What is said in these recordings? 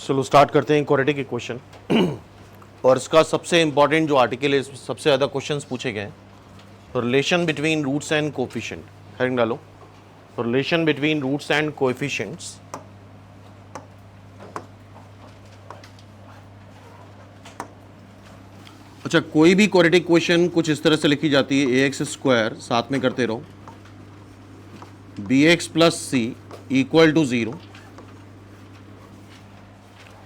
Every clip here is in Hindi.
चलो स्टार्ट करते हैं क्वाड्रेटिक इक्वेशन। और इसका सबसे इंपॉर्टेंट जो आर्टिकल है, इसमें सबसे ज़्यादा क्वेश्चंस पूछे गए हैं। तो relation between roots and coefficient, heading डालो। तो relation between roots and coefficients. अच्छा, कोई भी क्वाड्रेटिक इक्वेशन कुछ इस तरह से लिखी जाती है, ए एक्स स्क्वायर, साथ में करते रहो, b x plus c equal to 0।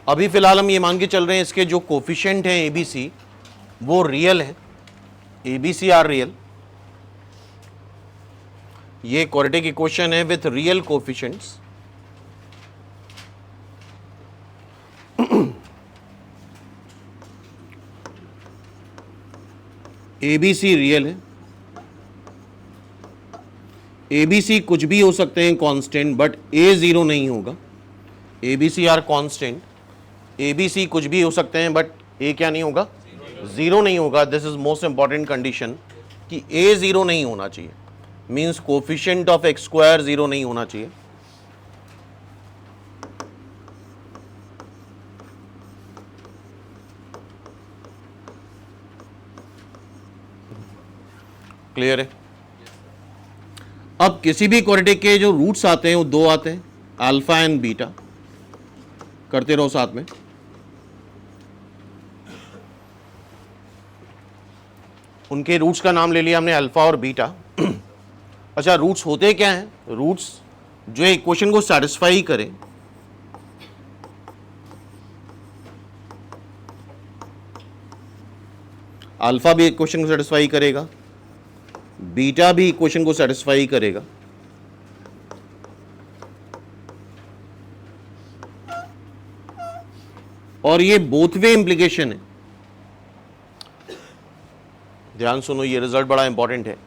अभी फिलहाल हम ये मान के चल रहे हैं इसके जो कोफिशिएंट हैं एबीसी वो रियल है, एबीसी आर रियल। ये क्वाड्रेटिक इक्वेशन है with real coefficients. ABC real है, एबीसी कुछ भी हो सकते हैं कांस्टेंट, बट ए जीरो नहीं होगा। एबीसी आर कांस्टेंट, एबीसी कुछ भी हो सकते हैं बट ए क्या नहीं होगा, जीरो नहीं होगा। This is most important condition कि ए जीरो नहीं होना चाहिए, means coefficient of x square zero नहीं होना चाहिए। क्लियर है? अब किसी भी क्वाड्रेटिक के जो रूट्स आते हैं वो दो आते हैं, अल्फा एंड बीटा। करते रहो साथ में। उनके रूट्स का नाम ले लिया हमने, अल्फा और बीटा। अच्छा, रूट्स होते क्या हैं? रूट्स जो इक्वेशन को सेटिस्फाई करें। अल्फा भी इक्वेशन को सेटिस्फाई करेगा, बीटा भी इक्वेशन को सेटिस्फाई करेगा। और ये बोथ वे इंप्लीकेशन है। ध्यान सुनो, ये रिजल्ट बड़ा इंपॉर्टेंट है।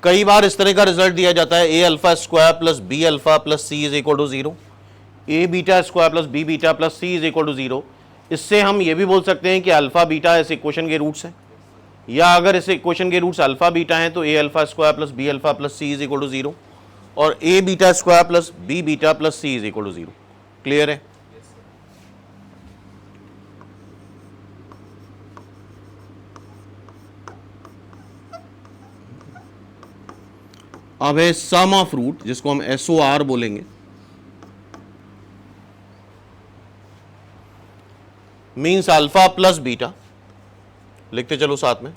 कई बार इस तरह का रिजल्ट दिया जाता है, a alpha square plus b alpha plus c is equal to 0, a beta square plus b beta plus c is equal to 0। इससे हम ये भी बोल सकते हैं कि अल्फा बीटा इस इक्वेशन के रूट्स हैं, या अगर इस इक्वेशन के रूट्स अल्फा बीटा हैं तो a alpha square plus b alpha plus c is equal to 0, और a beta square plus b beta plus c is equal to 0। Clear है? अब है सम ऑफ रूट, जिसको हम SOR बोलेंगे। मीन्स अल्फा प्लस बीटा, लिखते चलो साथ में,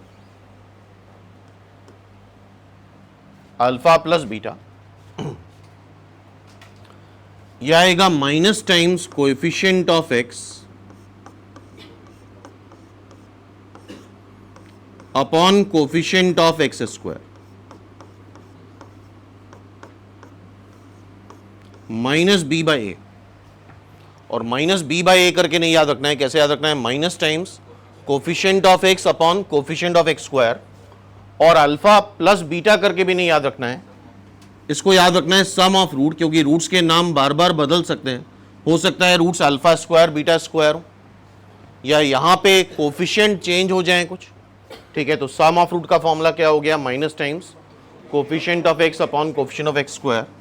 अल्फा प्लस बीटा। यह आएगा minus times coefficient of x upon coefficient of x square, minus b by a. और माइनस बी बाई ए करके नहीं याद रखना है, कैसे याद रखना है? Minus times coefficient of x upon coefficient of x square, और अल्फा प्लस बीटा करके भी नहीं याद रखना है, इसको याद रखना है सम ऑफ रूट, क्योंकि रूट्स के नाम बार बार बदल सकते हैं। हो सकता है roots alpha square beta square हो, या यहां पे कोफिशिएंट चेंज हो जाए कुछ। ठीक है, तो सम ऑफ रूट का फॉर्मूला क्या हो गया? Minus times coefficient of x upon coefficient of x square,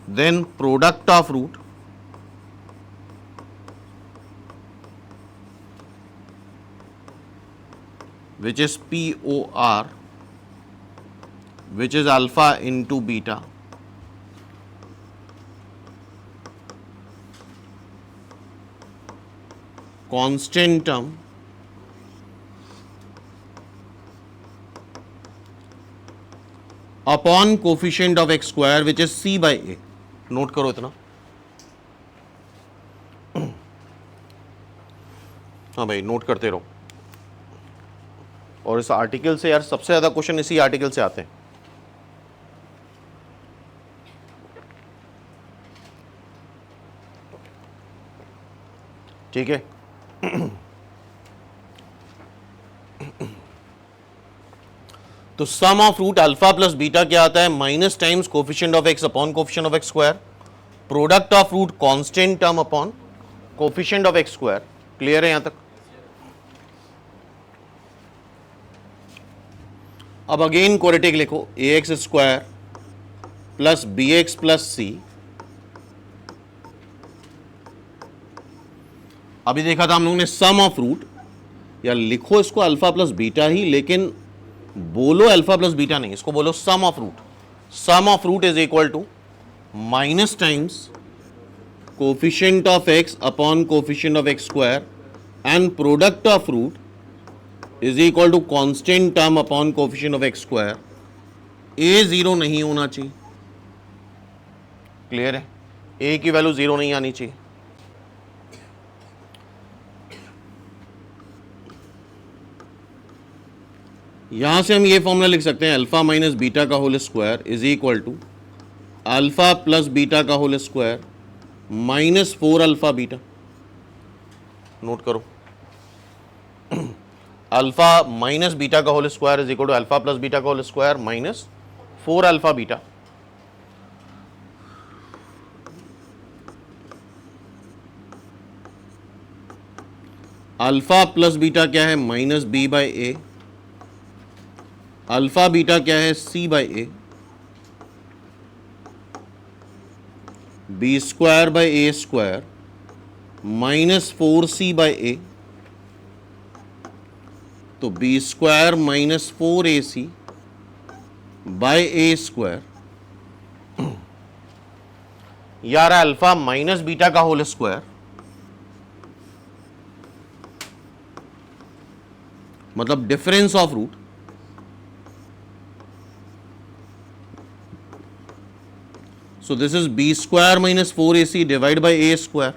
then product of root which is POR, which is alpha into beta, constant term upon coefficient of x square which is C by A। Note करो इतना। हाँ भाई, नोट करते रहो। और इस आर्टिकल से यार सबसे ज्यादा क्वेश्चन इसी आर्टिकल से आते हैं। ठीक है, तो sum of root alpha plus beta क्या आता है? Minus times coefficient of x upon coefficient of x square, product of root constant term upon coefficient of x square. Clear है यहां तक? अब अगेन क्वाड्रेटिक लिखो, a x square plus b x plus c अभी देखा था हम लोगों ने सम ऑफ रूट, या लिखो इसको अल्फा प्लस बीटा ही, लेकिन बोलो अल्फा प्लस बीटा नहीं, इसको बोलो sum of root. Sum of root is equal to minus times coefficient of x upon coefficient of x square and product of root is equal to constant term upon coefficient of x square. A zero नहीं होना चाहिए. क्लियर है? ए की वैल्यू जीरो नहीं आनी चाहिए. यहां से हम ये फॉर्मूला लिख सकते हैं, अल्फा माइनस बीटा का whole square is equal to alpha plus beta का whole square minus 4 alpha beta. Note करो, अल्फा माइनस बीटा का whole square is equal to alpha plus beta का whole square minus 4 alpha beta. Alpha plus beta क्या है? Minus b by a. Alpha beta क्या है? C by a. B square by a square minus 4c by a. तो B square minus 4ac by a square. यार अल्फा माइनस बीटा का होल स्क्वायर मतलब difference of root. So this is b square minus 4ac divided by a square.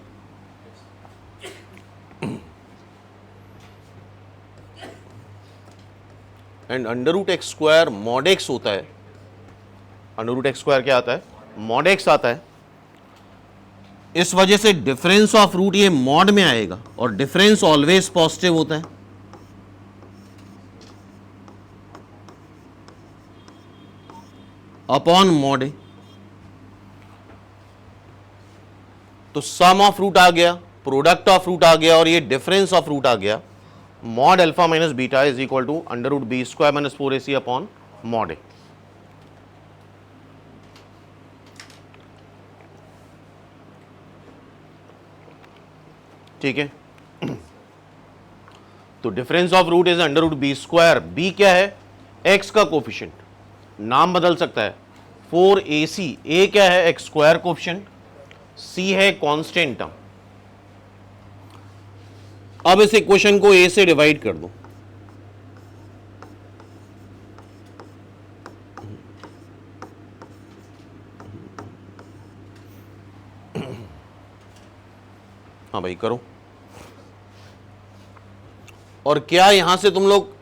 And under root x square mod x होता है. अंडर रूट एक्स स्क्वायर क्या आता है? मॉड एक्स आता है. इस वजह से डिफरेंस ऑफ रूट ये मॉड में आएगा, और डिफरेंस ऑलवेज पॉजिटिव होता है. अपॉन मॉड ए. तो सम ऑफ रूट आ गया, प्रोडक्ट ऑफ रूट आ गया, और ये डिफरेंस ऑफ रूट आ गया. Mod alpha minus beta is equal to under root b square minus 4ac upon mod a. ठीक है? तो difference of root is under root b square. B क्या है? एक्स का कोफिशिएंट, नाम बदल सकता है. 4ac. ए क्या है? X square coefficient. सी है कांस्टेंट टर्म. अब इस इक्वेशन को ए से डिवाइड कर दो. हाँ भाई करो. और क्या यहां से तुम लोग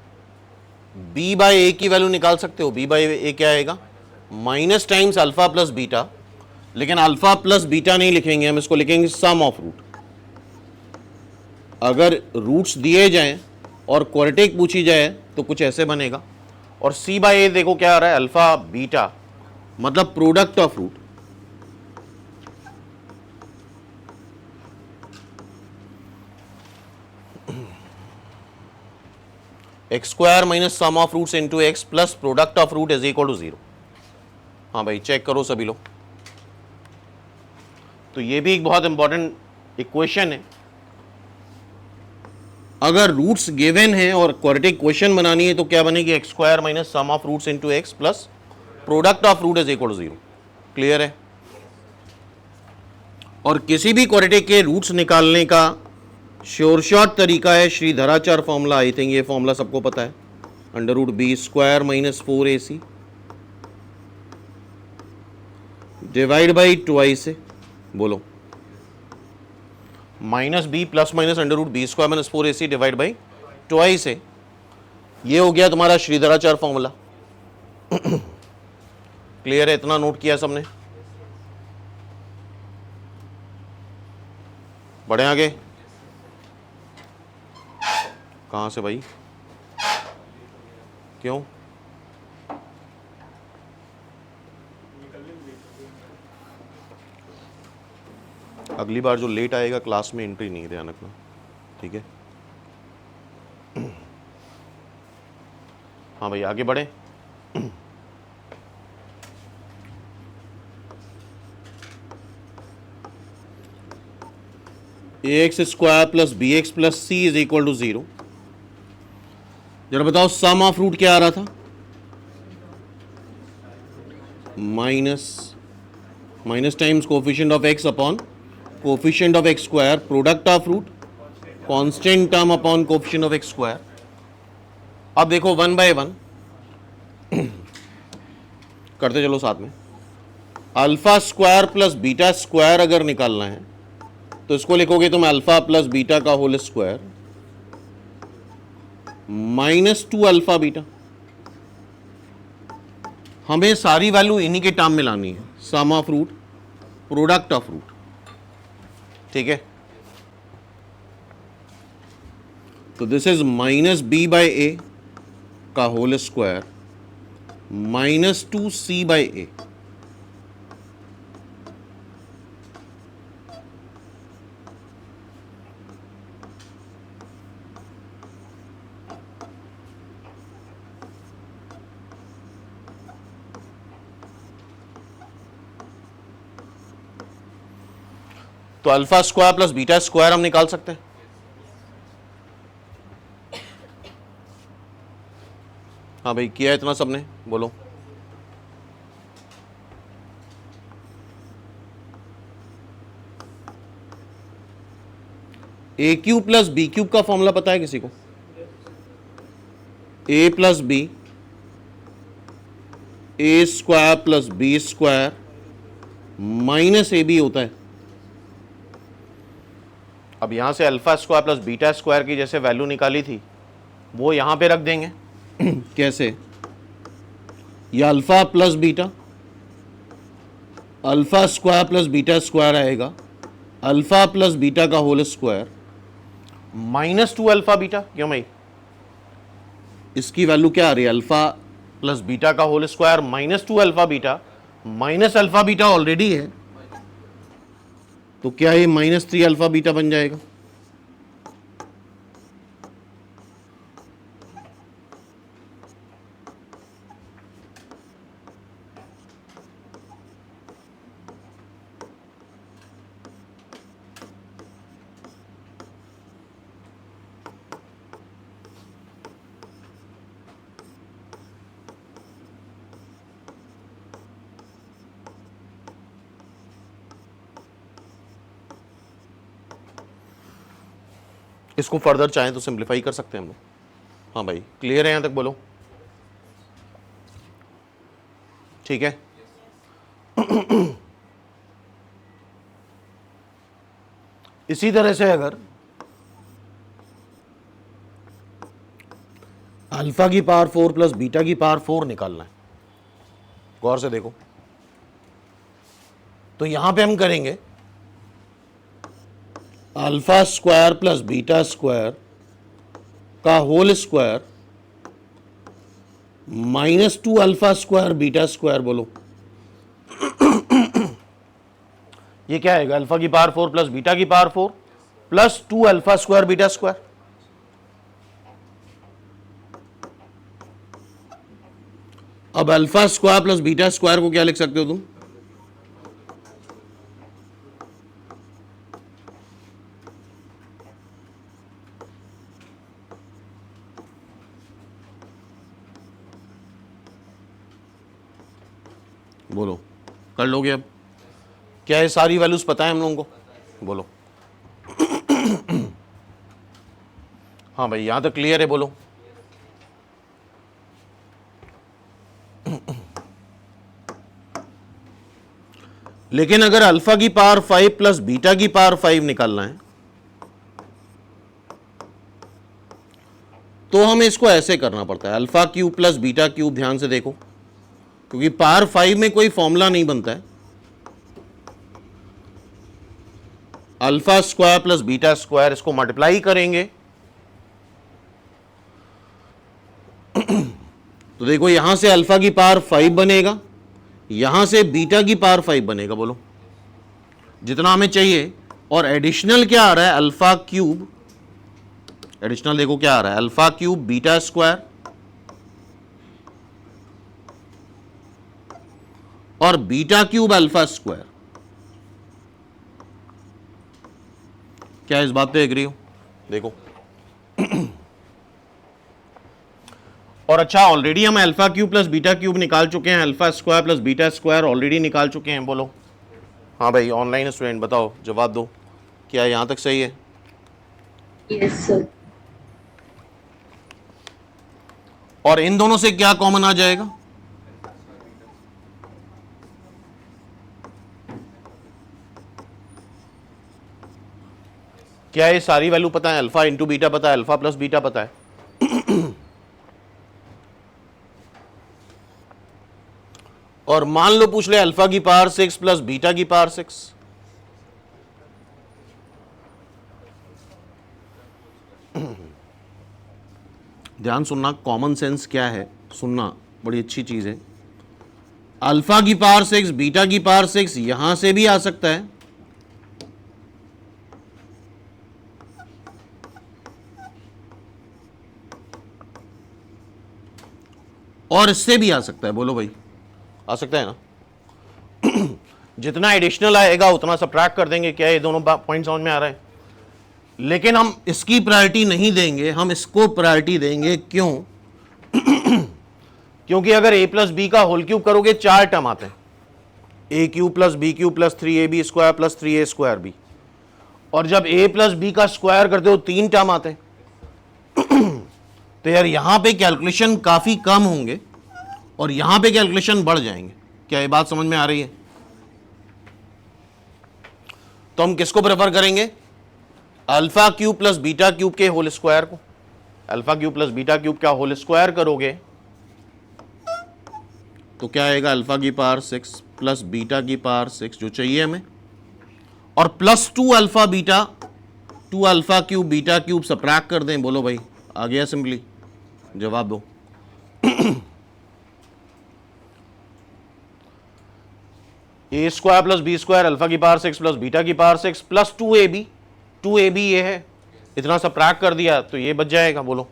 b बाई ए की वैल्यू निकाल सकते हो? b बाई ए क्या आएगा? Minus times alpha plus beta. लेकिन अल्फा प्लस बीटा नहीं लिखेंगे हम, इसको लिखेंगे सम ऑफ रूट. अगर रूट्स दिए जाएं और क्वाड्रेटिक पूछी जाए तो कुछ ऐसे बनेगा. और सी बाई ए देखो क्या आ रहा है? अल्फा बीटा मतलब product of root. X square minus sum of roots into x plus product of root is equal to 0. हाँ भाई चेक करो सभी लोग. तो ये भी एक बहुत इंपॉर्टेंट इक्वेशन है. अगर रूट्स गिवन है और क्वाड्रेटिक क्वेश्चन बनानी है तो क्या बनेगी? X square minus sum of roots into x plus product of root is equal to 0. Clear है? और किसी भी क्वाड्रेटिक के रूट्स निकालने का श्योर शॉर्ट तरीका है श्रीधराचार्य फॉर्मूला. आई थिंक ये फॉर्मूला सबको पता है. Under root b square minus 4ac divide by twice से. बोलो. Minus b plus minus under root b square minus 4ac divide by twice है. ये हो गया तुम्हारा श्रीधराचार्य फॉर्मूला. क्लियर है? इतना नोट किया सबने? बढ़े आगे. कहां से भाई? क्यों? अगली बार जो लेट आएगा क्लास में एंट्री नहीं, ध्यान रखना. ठीक है? हाँ भाई आगे बढ़े. A x square plus b x plus c is equal to 0। जरा बताओ सम ऑफ रूट क्या आ रहा था, minus times coefficient of x upon coefficient of x square, product of root constant term upon coefficient of x square. अब देखो वन बाय वन करते चलो साथ में। Alpha square plus beta square अगर निकालना है तो इसको लिखोगे तुम अल्फा प्लस बीटा का होल स्क्वायर -2 अल्फा बीटा। हमें सारी वैल्यू इन्हीं के टर्म में लानी है, sum of root product of root, ठीक है। तो दिस इज -b बाय ए का होल स्क्वायर -2c बाय ए। तो alpha square plus beta square हम निकाल सकते हैं। हाँ भाई, किया इतना सबने, बोलो। A cube plus b cube का फॉर्मूला पता है किसी को? A plus b, a square plus b square minus a b होता है। अब यहां से alpha square plus beta square की जैसे वैल्यू निकाली थी वो यहां पे रख देंगे कैसे? यह alpha plus beta, alpha square plus beta square आएगा, अल्फा प्लस बीटा का होल स्क्वायर -2 अल्फा बीटा। क्यों भाई? इसकी वैल्यू क्या आ रही है? अल्फा प्लस बीटा का whole square -2 alpha beta, minus alpha beta already है, तो क्या ये -3 अल्फा बीटा बन जाएगा? इसको फर्दर चाहें तो सिंप्लीफाई कर सकते हैं हम लोग। हाँ भाई, क्लियर है यहां तक? बोलो ठीक है। इसी तरह से अगर अल्फा की पावर 4 प्लस बीटा की पावर 4 निकालना है, गौर से देखो, तो यहां पे हम करेंगे alpha square plus beta square का whole square -2 alpha square beta square. बोलो ये क्या आएगा? अल्फा की पावर 4 प्लस बीटा की power 4 plus 2 alpha square beta square. अब alpha square plus beta square को क्या लिख सकते हो तुम? बोलो, कर लोगे? अब क्या है, सारी वैल्यूज पता है हम लोगों को? बोलो हाँ भाई, यहां तक क्लियर है? बोलो लेकिन अगर अल्फा की पावर 5 प्लस बीटा की पावर 5 निकालना है तो हमें इसको ऐसे करना पड़ता है, alpha cube plus beta cube. ध्यान से देखो, क्योंकि पावर 5 में कोई फॉर्मूला नहीं बनता है। Alpha square plus beta square, इसको मल्टीप्लाई करेंगे तो देखो यहां से अल्फा की पावर 5 बनेगा, यहां से बीटा की पावर 5 बनेगा। बोलो जितना हमें चाहिए। और एडिशनल क्या आ रहा है? अल्फा क्यूब, एडिशनल देखो क्या आ रहा है, अल्फा क्यूब बीटा स्क्वायर और बीटा क्यूब अल्फा स्क्वायर। क्या इस बात पे एग्री हो? देखो और अच्छा, ऑलरेडी हम alpha cube plus beta cube निकाल चुके हैं, alpha square plus beta square already निकाल चुके हैं। बोलो हाँ भाई, ऑनलाइन स्टूडेंट बताओ, जवाब दो, क्या यहां तक सही है? Yes sir. और इन दोनों से क्या कॉमन आ जाएगा? क्या ये सारी वैल्यू पता है? अल्फा इंटू बीटा पता है, अल्फा प्लस बीटा पता है। और मान लो पूछ ले अल्फा की पावर 6 प्लस बीटा की पावर 6, ध्यान सुनना, कॉमन सेंस क्या है सुनना, बड़ी अच्छी चीज है। अल्फा की पावर 6 बीटा की पावर 6 यहां से भी आ सकता है, और इससे भी आ सकता है। बोलो भाई, आ सकता है ना? जितना एडिशनल आएगा उतना सब्ट्रैक्ट कर देंगे। क्या ये दोनों पॉइंट समझ में आ रहा है? लेकिन हम इसकी प्रायोरिटी नहीं देंगे, हम इसको प्रायोरिटी देंगे। क्यों? क्योंकि अगर a प्लस बी का होल क्यूब करोगे 4 टर्म आते हैं, a cube plus b cube plus 3ab square plus 3a square b, और जब a प्लस बी का स्क्वायर करते हो 3 टर्म आते हैं। तो यार यहां पे कैलकुलेशन काफी कम होंगे और यहां पे कैलकुलेशन बढ़ जाएंगे। क्या ये बात समझ में आ रही है? तो हम किसको प्रेफर करेंगे? Alpha cube plus beta cube के होल स्क्वायर को। Alpha cube plus beta cube का होल स्क्वायर करोगे तो क्या आएगा? अल्फा की पावर 6 प्लस बीटा की पावर 6 जो चाहिए हमें, और plus 2 alpha beta, 2 alpha cube beta cube subtract कर दें। बोलो भाई, आ गया सिंपली? जवाब दो। A square plus b square alpha की पावर 6 प्लस बीटा की पावर 6 प्लस 2ab ये है, इतना सब्ट्रैक्ट कर दिया तो ये बच जाएगा। बोलो,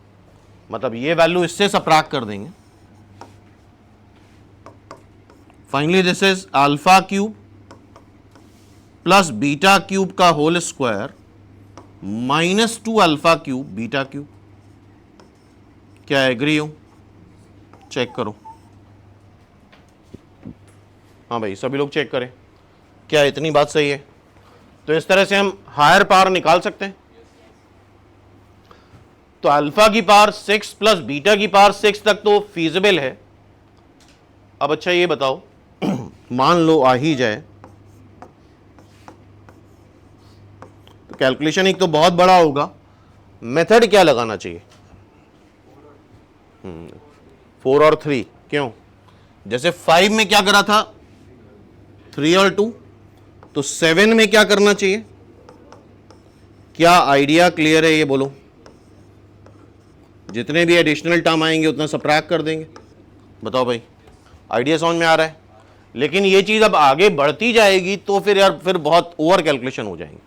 मतलब ये वैल्यू इससे सब्ट्रैक्ट कर देंगे। Finally this is alpha cube plus beta cube का whole square minus 2 alpha cube beta cube. क्या एग्री हो? चेक करो। हाँ भाई, सभी लोग चेक करें, क्या इतनी बात सही है? तो इस तरह से हम हायर पावर निकाल सकते हैं। तो अल्फा की पावर 6 प्लस बीटा की पावर 6 तक तो फीजिबल है। अब अच्छा ये बताओ, मान लो आ ही जाए तो कैलकुलेशन एक तो बहुत बड़ा होगा, मेथड क्या लगाना चाहिए? 4 और 3। क्यों? जैसे 5 में क्या करा था? 3 और 2। तो 7 में क्या करना चाहिए? क्या आइडिया क्लियर है? ये बोलो। जितने भी एडिशनल टर्म आएंगे उतना सब्ट्रैक्ट कर देंगे। बताओ भाई, आइडिया समझ में आ रहा है? लेकिन ये चीज अब आगे बढ़ती जाएगी तो फिर यार फिर बहुत ओवर कैलकुलेशन हो जाएंगे।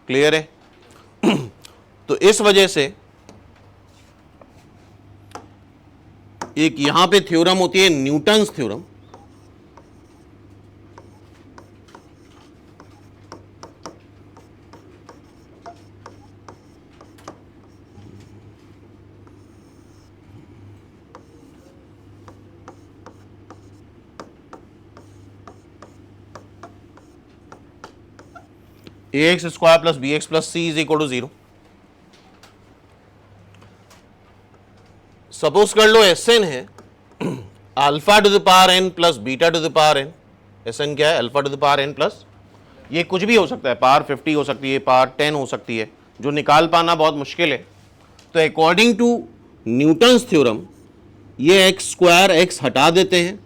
क्लियर है? तो इस वजह से एक यहां पे थ्योरम होती है Newton's theorem. A x square plus b x plus c is equal to 0। Suppose कर लो एस एन है alpha to the power n plus beta to the power n. S n क्या है? Alpha to the power n plus, ये कुछ भी हो सकता है, पावर 50 हो सकती है, पावर 10 हो सकती है, जो निकाल पाना बहुत मुश्किल है। तो अकॉर्डिंग टू न्यूटन्स थ्योरम ये एक्स स्क्वायर एक्स हटा देते हैं,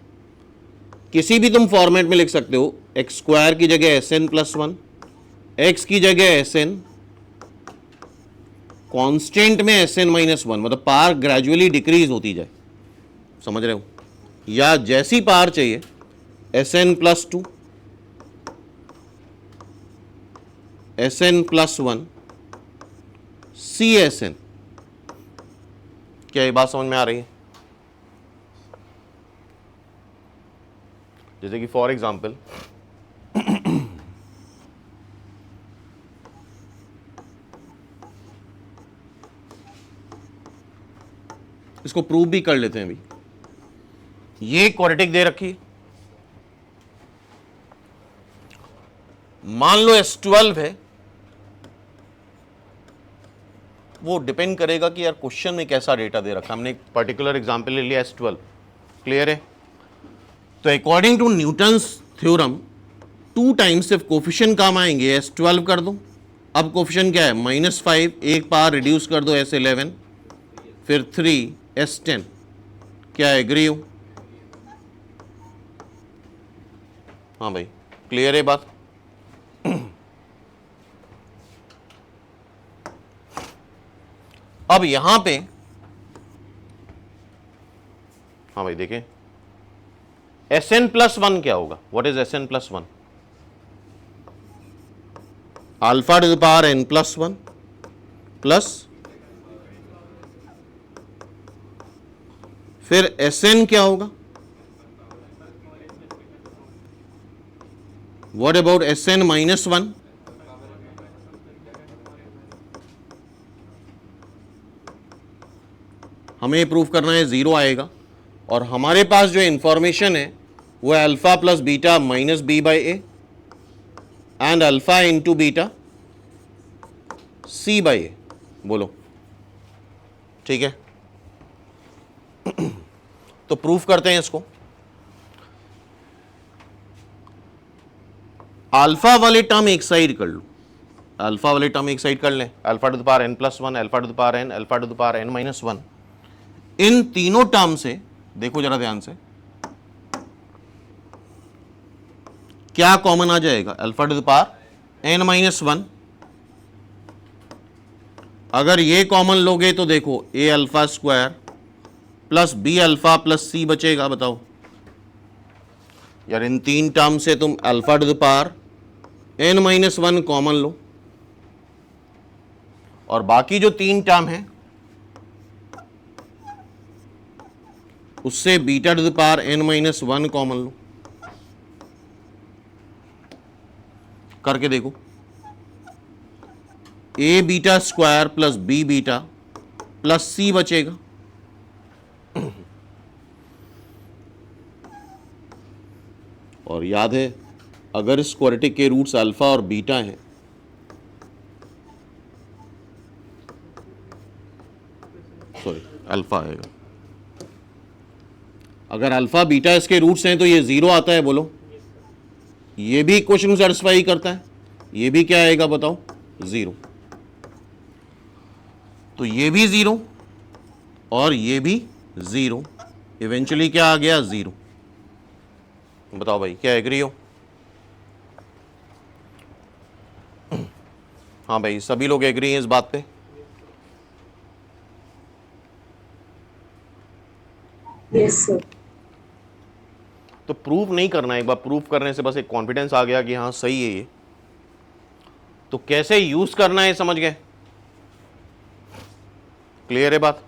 किसी भी तुम फॉर्मेट में लिख सकते हो। एक्स स्क्वायर की जगह एस एन प्लस 1, एक्स की जगह एस एन, कॉन्स्टेंट में एस एन माइनस 1, मतलब पावर ग्रेजुअली डिक्रीज होती जाए। समझ रहे हो? या जैसी पावर चाहिए s n plus 2, s n plus 1, c s n. क्या ये बात समझ में आ रही है? जैसे कि फॉर एग्जाम्पल इसको प्रूव भी कर लेते हैं अभी। ये क्वाड्रेटिक दे रखी है, मान लो S12 है, वो डिपेंड करेगा कि यार क्वेश्चन में कैसा डेटा दे रखा है। हमने एक पर्टिकुलर एग्जांपल ले लिया S12, क्लियर है। तो according to Newton's theorem 2 times सिर्फ कोफिशिएंट काम आएंगे, S12 कर दो। अब कोफिशिएंट क्या है -5, एक पावर रिड्यूस कर दो S11, फिर 3 S10। क्या एग्री हो? हाँ भाई, क्लियर है बात? अब यहां पे हाँ भाई देखें, Sn+1 क्या होगा? What is Sn+1? Alpha to the power n+1 plus फिर Sn क्या होगा? What about Sn-1? हमें प्रूफ करना है 0 आएगा, और हमारे पास जो इंफॉर्मेशन है वो है alpha plus beta minus b/a and alpha into beta c/a। बोलो ठीक है। तो प्रूफ करते हैं इसको। अल्फा वाले टर्म एक साइड कर लो, अल्फा वाले टर्म एक साइड कर लें, alpha to the power n+1, alpha to the power n, alpha to the power n-1। इन तीनों टर्म से देखो जरा ध्यान से, क्या कॉमन आ जाएगा? Alpha to the power n-1। अगर ये कॉमन लोगे तो देखो a alpha square plus b alpha plus c बचेगा। बताओ यार, इन तीन टर्म से तुम alpha to the power n-1 common लो, और बाकी जो तीन टर्म है उससे beta to the power n-1 common लो। करके देखो, a beta square plus b beta plus c बचेगा। और याद है, अगर इस क्वाड्रेटिक के रूट्स अल्फा और बीटा हैं सॉरी अल्फा आएगा, अगर अल्फा बीटा इसके रूट्स हैं तो ये 0 आता है। बोलो, ये भी इक्वेशन को सेटिस्फाई करता है, ये भी क्या आएगा बताओ? 0। तो ये भी 0 और ये भी 0, इवेंचुअली क्या आ गया? 0। बताओ भाई, क्या एग्री हो? हाँ भाई, सभी लोग एग्री हैं इस बात पे? Yes sir. तो प्रूफ नहीं करना, एक बार प्रूफ करने से बस एक कॉन्फिडेंस आ गया कि हाँ सही है ये। तो कैसे यूज करना है समझ गए? क्लियर है बात?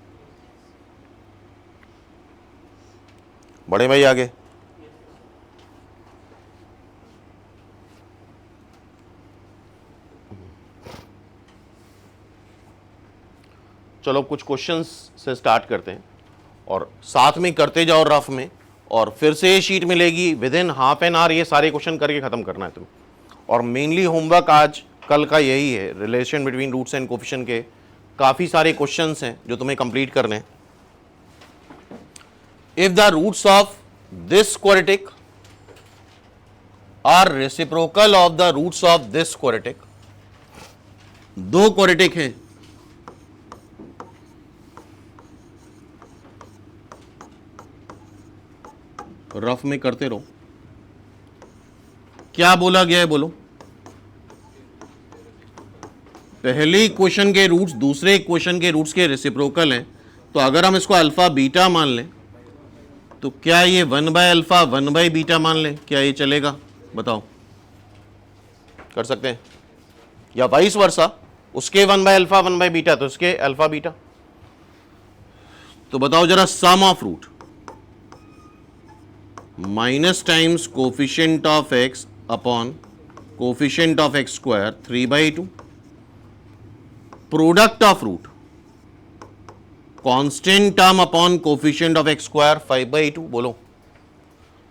बड़े भाई आगे। चलो कुछ क्वेश्चंस से स्टार्ट करते हैं और साथ में करते जाओ रफ में, और फिर से ये शीट मिलेगी with in half an hour. ये सारे क्वेश्चन करके खत्म करना है तुम्हें, और मेनली होमवर्क आज कल का यही है, relation between roots and coefficient के काफ़ी सारे क्वेश्चंस हैं जो तुम्हें कंप्लीट करने हैं। If the roots of this quadratic are reciprocal of the roots of this quadratic, दो क्वाड्रेटिक हैं, रफ में करते रहो। क्या बोला गया है बोलो? पहले इक्वेशन के रूट्स दूसरे इक्वेशन के रूट्स के रेसिप्रोकल हैं, तो अगर हम इसको अल्फा बीटा मान लें तो क्या ये 1/अल्फा 1/बीटा मान लें? क्या ये चलेगा? बताओ, कर सकते हैं? या वाइस वर्सा, उसके 1/अल्फा 1/बीटा तो इसके अल्फा बीटा। तो बताओ जरा, sum of root minus times coefficient of x upon coefficient of x square 3/2, product of root constant term upon coefficient of x square 5/2। बोलो,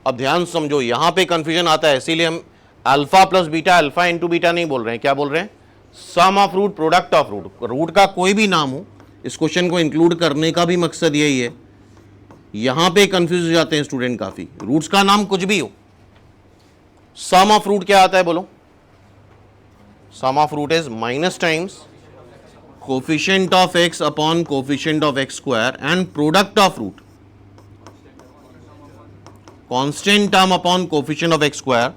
अब ध्यान समझो, यहां पे कंफ्यूजन आता है, इसीलिए हम alpha plus beta, alpha into beta नहीं बोल रहे हैं, क्या बोल रहे हैं? Sum of root, product of root. Root का कोई भी नाम हो, इस क्वेश्चन को इंक्लूड करने का भी मकसद यही है। यहां पे कंफ्यूज हो जाते हैं स्टूडेंट काफी, रूट्स का नाम कुछ भी हो, सम ऑफ रूट क्या आता है? बोलो, sum of root is minus times coefficient of x upon coefficient of x square and product of root constant term upon coefficient of x square.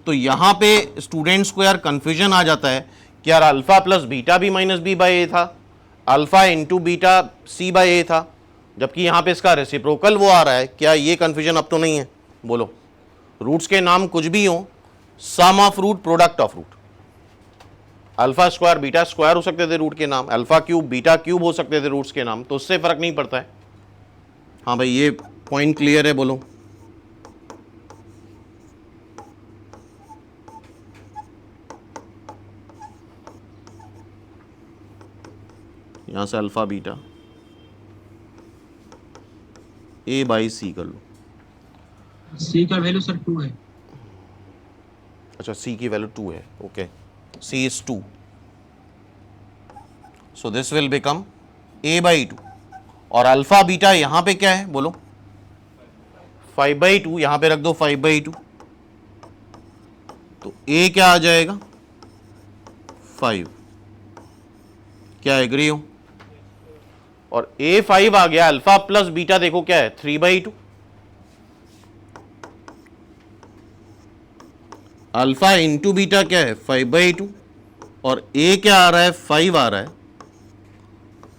तो यहां पे स्टूडेंट्स को यार कंफ्यूजन आ जाता है कि यार अल्फा प्लस बीटा भी माइनस बी बाई ए था, alpha into beta c by a था, जबकि यहां पे इसका रेसिप्रोकल वो आ रहा है। क्या ये कंफ्यूजन अब तो नहीं है? बोलो, रूट्स के नाम कुछ भी हो, sum of root, product of root, alpha square beta square हो सकते थे रूट के नाम, अल्फा क्यूब बीटा क्यूब हो सकते थे रूट्स के नाम, तो उससे फर्क नहीं पड़ता है। हाँ भाई, ये पॉइंट क्लियर है? बोलो, यहां से अल्फा बीटा ए बाई सी कर लो। सी का वैल्यू सर 2 है। अच्छा, सी की वैल्यू 2 है, okay, c is 2, so this will become a by 2। और अल्फा बीटा यहां पे क्या है? बोलो, 5/2, यहां पे रख दो 5/2, तो ए क्या आ जाएगा? 5। क्या एग्री हो? और ए 5 आ गया, अल्फा प्लस बीटा देखो क्या है? 3/2। अल्फा इंटू बीटा क्या है? 5/2, और ए क्या आ रहा है? 5 आ रहा है,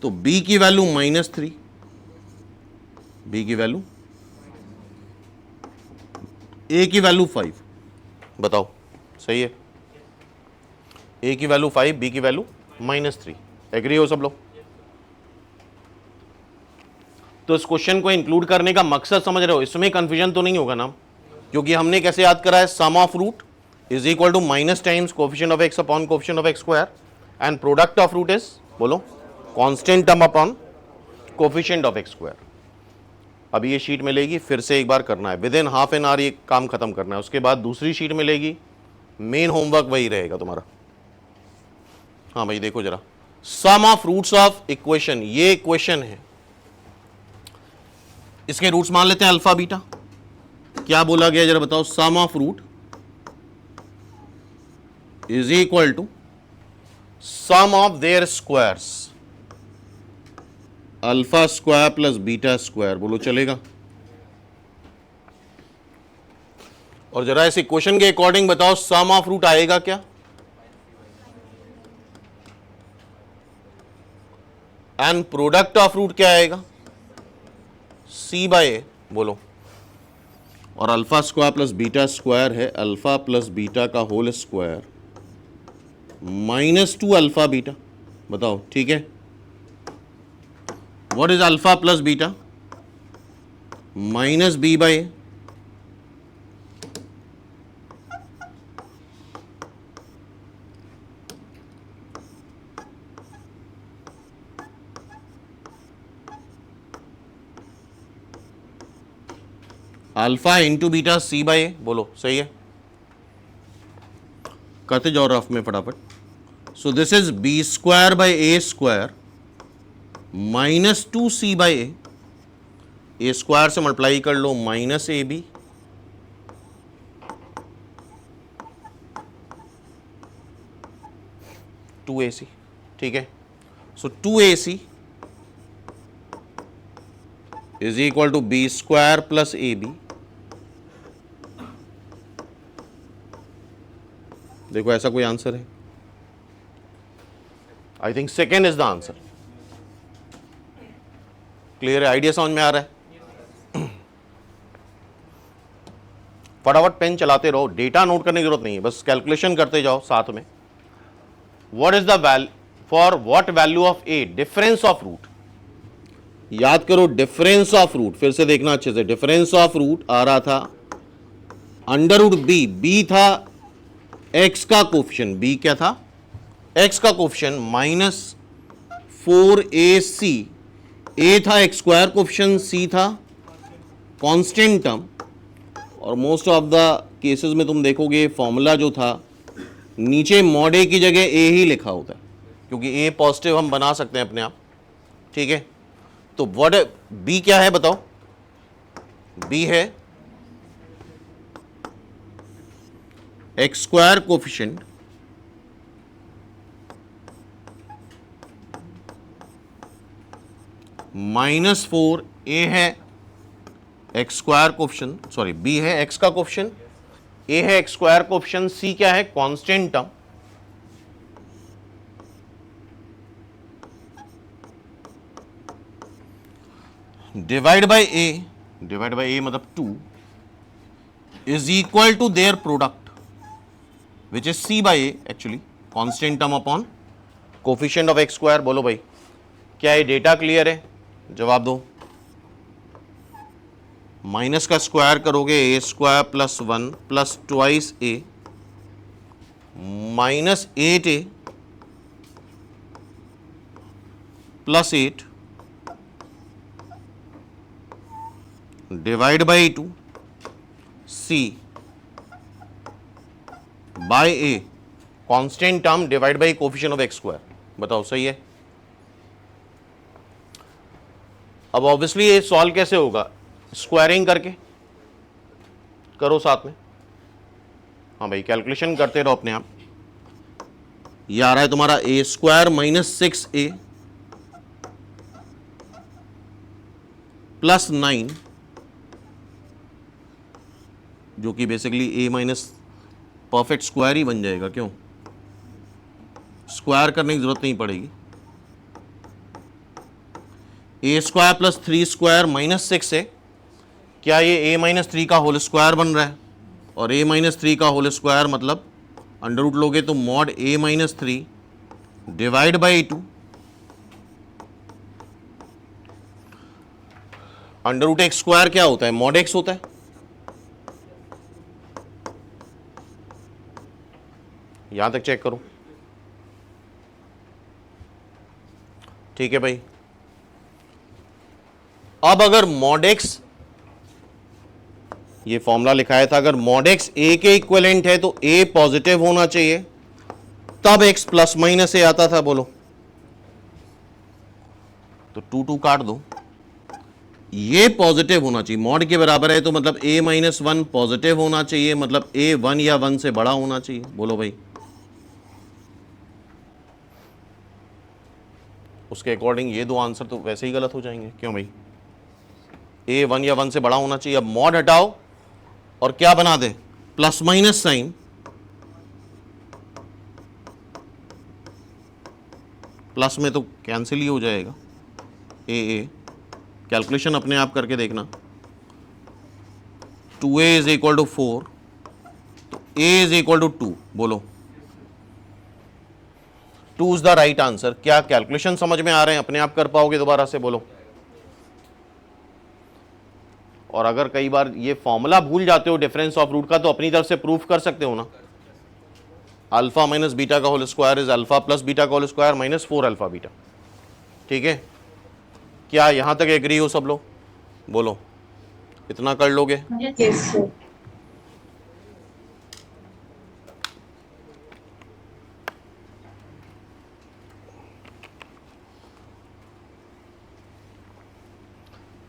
तो बी की वैल्यू -3, बी की वैल्यू, ए की वैल्यू 5। बताओ, सही है? ए की वैल्यू 5, बी की वैल्यू -3। एग्री हो सब लोग? तो इस क्वेश्चन को इंक्लूड करने का मकसद समझ रहे हो? इसमें कंफ्यूजन तो नहीं होगा ना, क्योंकि हमने कैसे याद करा है? Sum of root is equal to minus times coefficient of x upon coefficient of x square and product of root is, बोलो, constant term upon coefficient of x square. अभी ये शीट मिलेगी, फिर से एक बार करना है, with in half an hour ये काम खत्म करना है, उसके बाद दूसरी शीट मिलेगी, मेन होमवर्क वही रहेगा तुम्हारा। हाँ भाई देखो जरा, sum of roots of equation, ये इक्वेशन है, इसके रूट्स मान लेते हैं अल्फा बीटा। क्या बोला गया जरा बताओ? Sum of root is equal to sum of their squares, alpha square plus beta square. बोलो, चलेगा? और जरा इस इक्वेशन के अकॉर्डिंग बताओ, सम ऑफ रूट आएगा क्या? एंड प्रोडक्ट ऑफ रूट क्या आएगा? C by a. बोलो, और alpha square plus beta square है अल्फा प्लस बीटा का होल स्क्वायर -2 अल्फा बीटा। बताओ, ठीक है? What is alpha plus beta? -b by a. Alpha into beta c by a. बोलो, सही है? करते जाओ रफ में फटाफट। So this is b square by a square -2c by a square से मल्टीप्लाई कर लो -ab, (2ac). ठीक है? सो 2ac is equal to b square plus a b. देखो, ऐसा कोई आंसर है? I think second is the answer. Clear है? आइडिया समझ में आ रहा है? फटाफट पेन चलाते रहो, डेटा नोट करने की जरूरत नहीं है, बस कैलकुलेशन करते जाओ साथ में। What is the value for what value of a? Difference of root. याद करो, डिफरेंस ऑफ रूट, फिर से देखना अच्छे से। डिफरेंस ऑफ रूट आ रहा था √b, b था x का कोफिशिएंट, b क्या था? x का कोफिशिएंट, -4ac ए था एक्स स्क्वायर कोफिशिएंट, सी था कांस्टेंट टर्म, और मोस्ट ऑफ द केसेस में तुम देखोगे फॉर्मूला जो था नीचे मॉड ए की जगह ए ही लिखा होता है, क्योंकि ए पॉजिटिव हम बना सकते हैं अपने आप, ठीक है। तो व्हाट बी क्या है बताओ? बी है एक्स स्क्वायर कोफिशिएंट -4, ए है X square coefficient, sorry B है एक्स का कोफिशिएंट, ए है एक्स स्क्वायर कोफिशिएंट, सी क्या है? Constant term, divide by A मतलब 2 is equal to their product which is C by A, actually constant term upon coefficient of x square. बोलो भाई, क्या ये डेटा क्लियर है? जवाब दो। माइनस का स्क्वायर करोगे a square plus 1 plus twice a -8a plus 8 divide by 2 c by a constant term divide by coefficient of x square. बताओ सही है? अब ऑब्वियसली ये सॉल्व कैसे होगा? स्क्वायरिंग करके करो साथ में। हाँ भाई, कैलकुलेशन करते रहो अपने आप। ये आ रहा है तुम्हारा ए स्क्वायर -6a प्लस 9, जो कि बेसिकली ए माइनस परफेक्ट स्क्वायर ही बन जाएगा। क्यों? स्क्वायर करने की जरूरत नहीं पड़ेगी। ए स्क्वायर प्लस 3 स्क्वायर -6 है, क्या ये ए -3 का होल स्क्वायर बन रहा है? और ए -3 का होल स्क्वायर मतलब अंडर रूट लोगे तो mod a -3 divide by 2 under root x square क्या होता है? मॉड एक्स होता है। यहां तक चेक करो, ठीक है भाई। अब अगर मॉड एक्स, ये फॉर्मूला लिखाया था, अगर मॉड एक्स ए के इक्विवेलेंट है तो ए पॉजिटिव होना चाहिए, तब एक्स प्लस माइनस ए आता था। बोलो, तो 2 काट दो, ये पॉजिटिव होना चाहिए, मॉड के बराबर है तो मतलब a -1 पॉजिटिव होना चाहिए, मतलब a 1 या 1 से बड़ा होना चाहिए। बोलो भाई, उसके अकॉर्डिंग ये दो आंसर तो वैसे ही गलत हो जाएंगे। क्यों भाई? a 1 या 1 से बड़ा होना चाहिए। अब मॉड हटाओ और क्या बना दे? प्लस माइनस साइन, प्लस में तो कैंसिल ही हो जाएगा। ए कैलकुलेशन अपने आप करके देखना। 2a इज इक्वल टू 4, तो a इज इक्वल टू 2। बोलो, 2 इज द राइट आंसर। क्या कैलकुलेशन समझ में आ रहे हैं? अपने आप कर पाओगे दोबारा से? बोलो। और अगर कई बार ये फॉर्मूला भूल जाते हो डिफरेंस ऑफ रूट का, तो अपनी तरफ से प्रूफ कर सकते हो ना। अल्फा माइनस बीटा का whole square is alpha plus beta का होल स्क्वायर -4 अल्फा बीटा। ठीक है, क्या यहां तक एग्री हो सब लोग? बोलो, इतना कर लोगे? Yes, sir.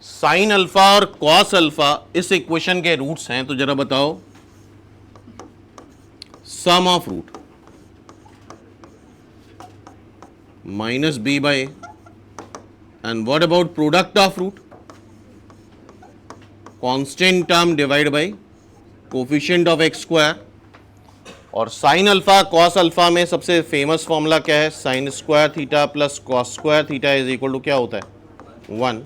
साइन अल्फा और कॉस अल्फा इस इक्वेशन के रूट्स हैं, तो जरा बताओ। Sum of root -b by, and what about product of root? Constant term divide by coefficient of x square. और साइन अल्फा कॉस अल्फा में सबसे फेमस फॉर्मूला क्या है? Sine square theta plus cos square theta is equal to क्या होता है? 1।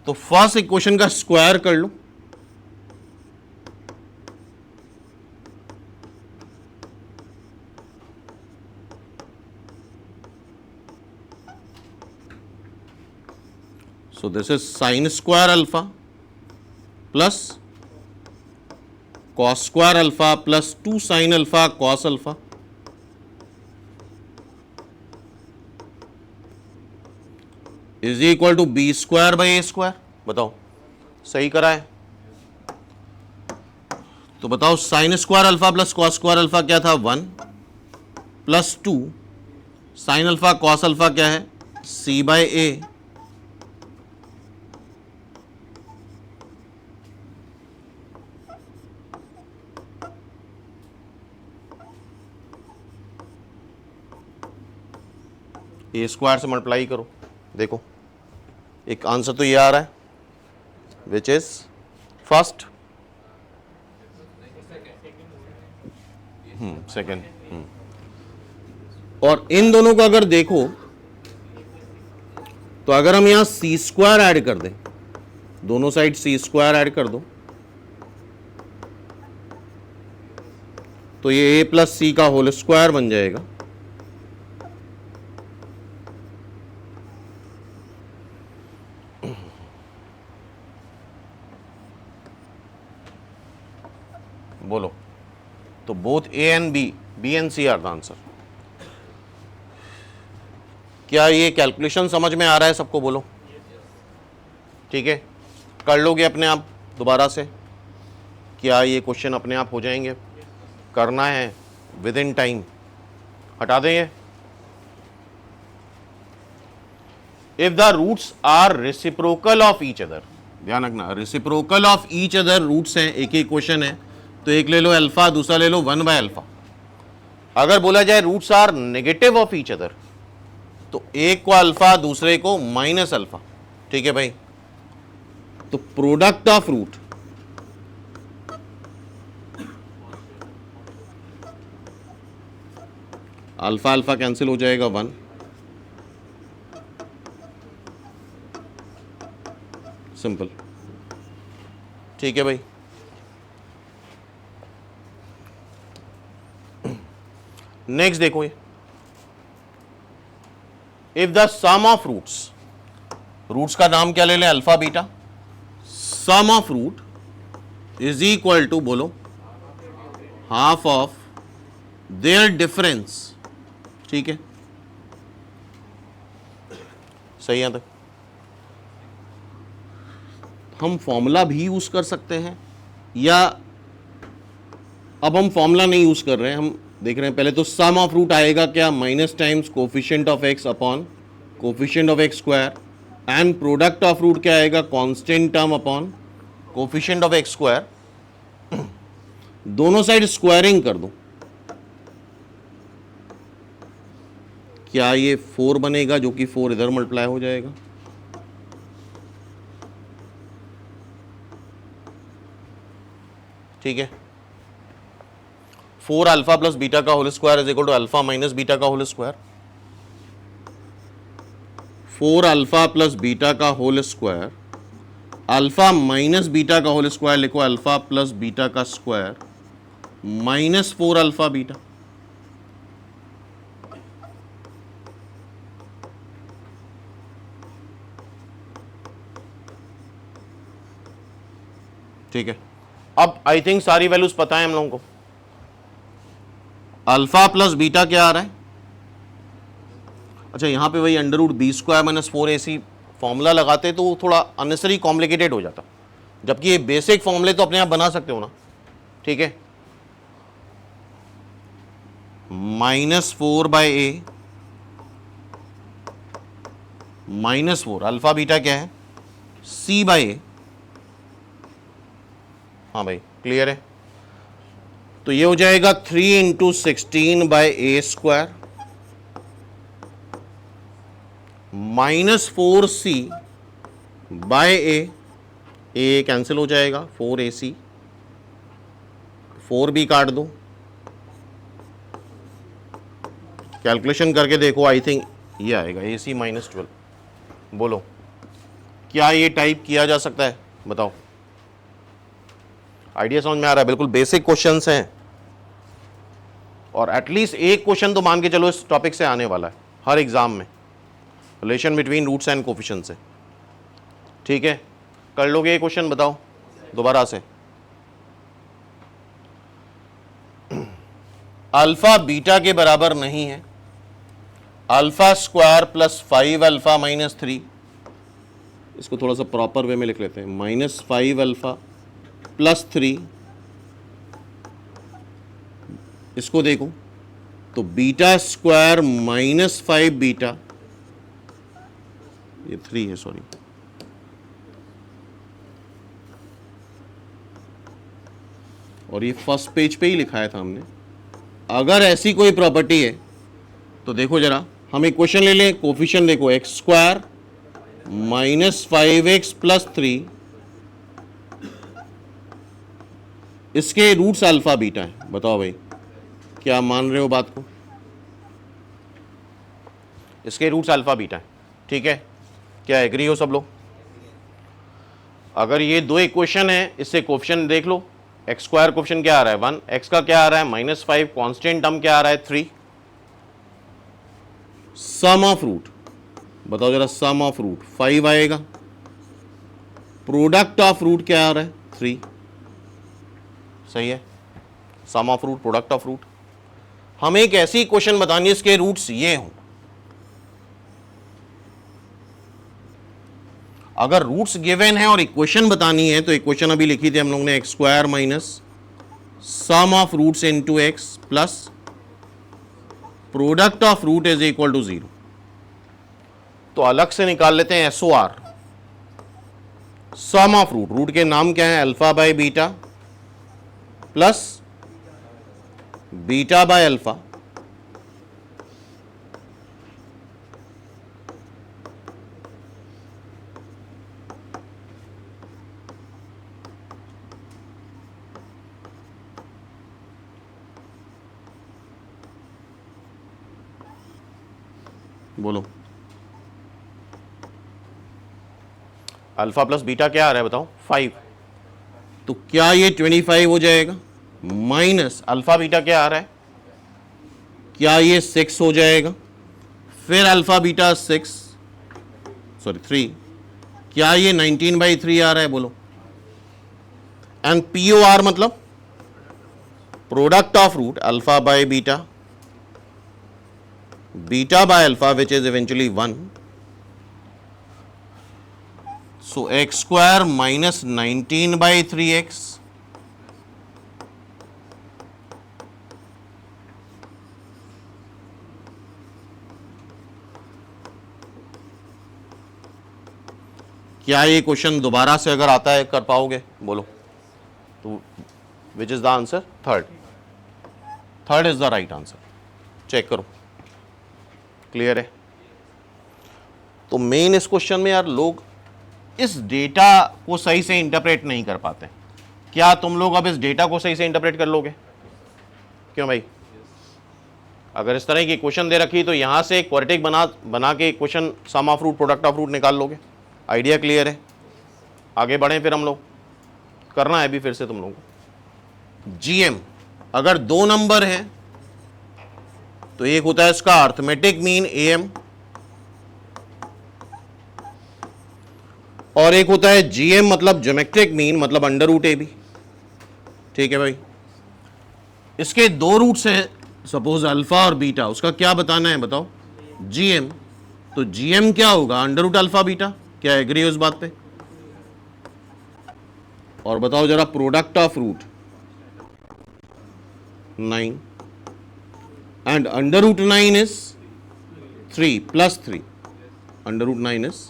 तो फर्स्ट इक्वेशन का स्क्वायर कर लो, so this is sin square alpha plus cos square alpha plus 2 sin alpha cos alpha is equal to b square by a square. बताओ सही करा है? तो बताओ sine square alpha plus cos square alpha क्या था? 1 plus 2 sine alpha cos alpha क्या है? सी बाय ए स्क्वायर से मल्टीप्लाई करो। देखो एक आंसर तो ये आ रहा है विच इज फर्स्ट सेकेंड। और इन दोनों को अगर देखो तो अगर हम यहां सी स्क्वायर ऐड कर दें, दोनों साइड सी स्क्वायर ऐड कर दो, तो ये ए प्लस सी का होल स्क्वायर बन जाएगा। बोलो तो both a and b and c are the answer. क्या ये कैलकुलेशन समझ में आ रहा है सबको? बोलो ठीक है, कर लोगे अपने आप दोबारा से? क्या ये क्वेश्चन अपने आप हो जाएंगे? करना है विद इन टाइम। हटा देंगे। If the roots are reciprocal of each other, ध्यान रखना reciprocal of each other roots हैं, एक ही क्वेश्चन है तो एक ले लो अल्फा, दूसरा ले लो 1 बाय अल्फा। अगर बोला जाए roots are negative of each other तो एक को अल्फा दूसरे को माइनस अल्फा। ठीक है भाई, तो product of root alpha alpha cancel हो जाएगा 1, सिंपल। ठीक है भाई, नेक्स्ट देखो ये if the sum of roots का नाम क्या ले लें? Alpha beta. Sum of root is equal to बोलो हाफ ऑफ देयर डिफरेंस। ठीक है, सही है? तो हम फॉर्मूला भी यूज कर सकते हैं या अब हम फॉर्मूला नहीं यूज कर रहे हैं, हम देख रहे हैं पहले तो सम ऑफ रूट आएगा क्या? Minus times coefficient of x upon coefficient of x square, and product of root क्या आएगा? Constant term upon coefficient of x square. दोनों साइड स्क्वायरिंग कर दो, क्या ये 4 बनेगा जो कि 4 इधर मल्टीप्लाई हो जाएगा। ठीक है, 4 अल्फा प्लस बीटा का whole square is equal to alpha minus beta का whole square. 4 alpha plus beta का whole square, alpha minus beta का होल स्क्वायर लिखो, अल्फा प्लस बीटा का स्क्वायर माइनस 4 अल्फा बीटा। ठीक है, अब आई थिंक सारी वैल्यूज पता है हम लोगों को। अल्फा प्लस बीटा क्या आ रहा है? अच्छा यहां पे वही under root b square minus 4ac formula लगाते तो थोड़ा अननेसेसरी कॉम्प्लिकेटेड हो जाता, जबकि ये बेसिक फॉर्मूले तो अपने आप बना सकते हो ना। ठीक है, -4 बाय ए -4 अल्फा बीटा क्या है? c बाय ए। हाँ भाई क्लियर है? तो ये हो जाएगा 3 into 16 bye a square -4c bye A cancel हो जाएगा, 4ac, 4 भी काट दो, कैलकुलेशन करके देखो, आई थिंक ये आएगा ac -12। बोलो क्या ये टाइप किया जा सकता है? बताओ, आइडिया समझ में आ रहा है? बिल्कुल बेसिक क्वेश्चंस हैं और एटलीस्ट एक क्वेश्चन तो मान के चलो इस टॉपिक से आने वाला है हर एग्जाम में, relation between roots and coefficient से। ठीक है, कर लोगे ये क्वेश्चन? बताओ दोबारा से। अल्फा बीटा के बराबर नहीं है, alpha square plus 5 alpha minus 3 इसको थोड़ा सा प्रॉपर वे में लिख लेते हैं, -5 अल्फा प्लस 3, इसको देखो तो बीटा स्क्वायर -5 बीटा, ये 3 है सॉरी, और ये फर्स्ट पेज पे ही लिखाया था हमने। अगर ऐसी कोई प्रॉपर्टी है तो देखो जरा, हम एक क्वेश्चन ले लें, कोफिशिएंट देखो, एक्स स्क्वायर -5x प्लस 3, इसके रूट्स अल्फा बीटा है। बताओ भाई, क्या मान रहे हो बात को? इसके रूट्स अल्फा बीटा है, ठीक है, क्या एग्री हो सब लोग? अगर ये दो इक्वेशन है, इससे कोफिशिएंट देख लो, एक्स स्क्वायर कोफिशिएंट क्या आ रहा है 1, एक्स का क्या आ रहा है -5, कांस्टेंट टर्म क्या आ रहा है 3, सम ऑफ रूट, बताओ जरा, सम ऑफ रूट 5 आएगा, प्रोडक्ट ऑफ रूट क्या आ रहा है 3, सही है, sum of root, product of root. हमें एक ऐसी इक्वेशन बतानी है इसके रूट्स ये हों। अगर रूट्स गिवन है और इक्वेशन बतानी है तो इक्वेशन अभी लिखी थी हम लोग ने, x square minus sum of roots into x plus product of root is equal to 0। तो अलग से निकाल लेते हैं SOR, sum of root, root के नाम क्या है, alpha by beta plus beta by alpha, बोलो अल्फा प्लस बीटा क्या आ रहा है बताओ 5, तो क्या ये 25 हो जाएगा, माइनस अल्फा बीटा क्या आ रहा है, क्या ये 6 हो जाएगा, फिर अल्फा बीटा 3, क्या ये 19/3 आ रहा है, बोलो, एंड POR मतलब product of root alpha by beta, beta by alpha which is eventually 1, so x square minus 19/3x क्या ये क्वेश्चन दोबारा से अगर आता है कर पाओगे, बोलो, तो which is the answer, third is the right answer, check करो, क्लियर है। तो मेन इस क्वेश्चन में यार लोग इस डेटा को सही से इंटरप्रेट नहीं कर पाते। क्या तुम लोग अब इस डेटा को सही से इंटरप्रेट कर लोगे? क्यों भाई? अगर इस तरह की क्वेश्चन दे रखी तो यहां से क्वाड्रेटिक बना के question sum of root product of root निकाल लोगे। आइडिया क्लियर है? आगे बढ़ें फिर हम लोग, करना है भी फिर से तुम लोगों को। GM अगर दो नंबर हैं तो एक होता है इसका अर्थमेटिक मीन AM और एक होता है GM मतलब ज्योमेट्रिक मीन मतलब अंडर रूट AB। ठीक है भाई, इसके दो रूट्स हैं, सपोज अल्फा और बीटा, उसका क्या बताना है बताओ? GM, तो GM क्या होगा? Under root alpha beta. क्या एग्री हो इस बात पे? और बताओ जरा product of root 9 and under root 9 is 3 plus 3, under root 9 is,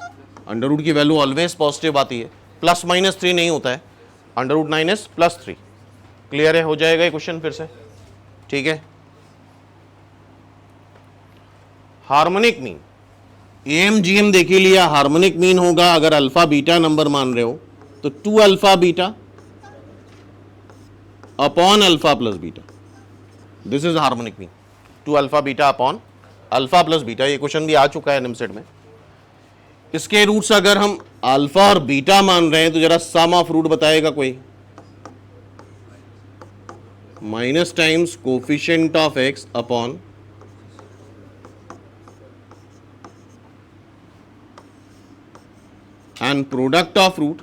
under root की वैल्यू ऑलवेज पॉजिटिव आती है, प्लस माइनस 3 नहीं होता है, under root 9 is plus 3। Clear है? हो जाएगा ये क्वेश्चन फिर से, ठीक है। हार्मोनिक मीन AM GM देख ही लिया, हार्मोनिक मीन होगा अगर अल्फा बीटा नंबर मान रहे हो तो 2 alpha beta upon alpha plus beta, this is harmonic mean, 2 alpha beta upon alpha plus beta. ये क्वेश्चन भी आ चुका है निमसेट में। इसके रूट्स अगर हम अल्फा और बीटा मान रहे हैं तो जरा सम ऑफ रूट बताएगा कोई? Minus times coefficient of x upon and product of root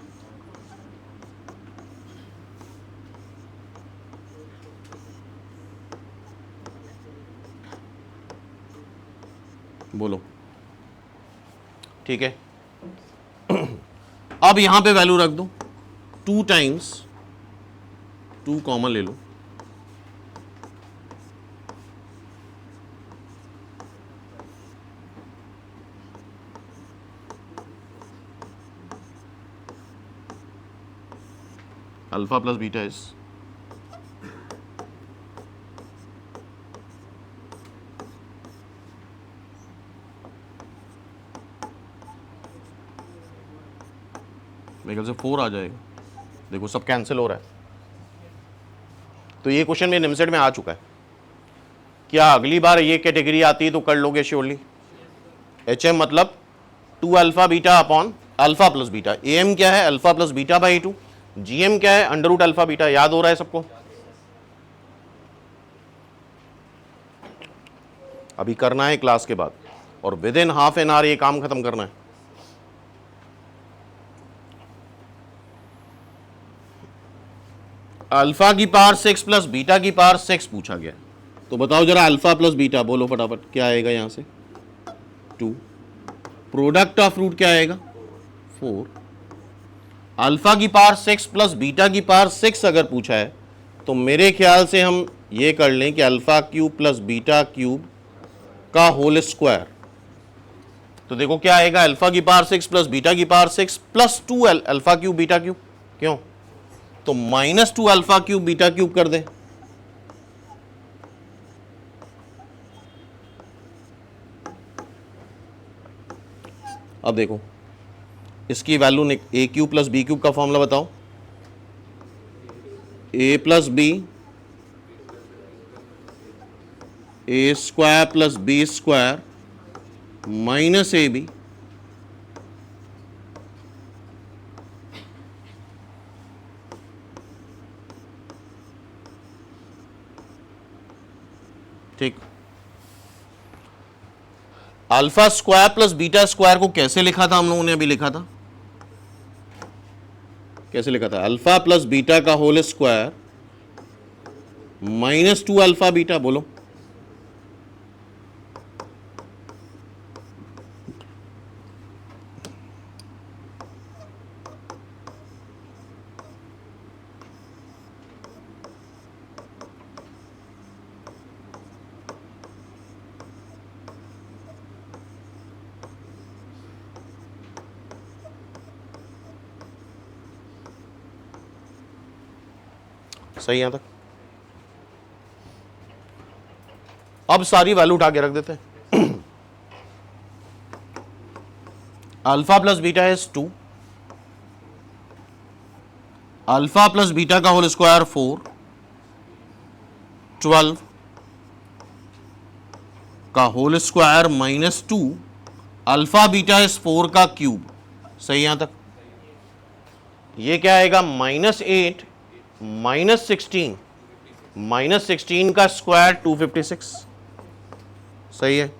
बोलो, ठीक है। अब यहां पे वैल्यू रख दो 2 टाइम्स 2 कॉमन ले लो, अल्फा प्लस बीटा इज मेरे ख्याल से 4 आ जाएगा। देखो सब कैंसिल हो रहा है। तो ये क्वेश्चन मेरे निमसेट में आ चुका है। क्या अगली बार ये कैटेगरी आती है तो कर लोगे श्योरली? HM मतलब 2 alpha beta upon alpha plus beta. AM क्या है? Alpha plus beta by 2। GM क्या है? Under root alpha beta. याद हो रहा है सबको? अभी करना है क्लास के बाद और with in half an hour ये काम खत्म करना है। अल्फा की पावर 6 प्लस बीटा की पावर 6 पूछा गया, तो बताओ जरा अल्फा प्लस बीटा बोलो फटाफट, क्या आएगा यहां से? 2। प्रोडक्ट ऑफ रूट क्या आएगा? 4। अल्फा की पावर 6 प्लस बीटा की पावर 6 अगर पूछा है तो मेरे ख्याल से हम ये कर लें कि alpha cube plus beta cube का होल स्क्वायर। तो देखो क्या आएगा? अल्फा की पावर 6 प्लस बीटा की power 6 plus 2 alpha cube beta cube. क्यों? तो -2 अल्फा क्यूब बीटा क्यूब कर दें। अब देखो इसकी value a cube plus b cube का फॉर्मूला बताओ। A plus b a square plus b square minus a b ठीक। Alpha square plus beta square को कैसे लिखा था हम लोगों ने? अभी लिखा था, कैसे लिखा था? अल्फा प्लस बीटा का होल स्क्वायर -2 अल्फा बीटा। बोलो सही यहां तक? अब सारी वैल्यू उठा के रख देते हैं। Alpha plus beta is 2, alpha plus beta का होल स्क्वायर 4, 12 का whole square -2 alpha beta is 4 का क्यूब। सही यहां तक? ये क्या आएगा? -8 -16 -16 का स्क्वायर 256। सही है।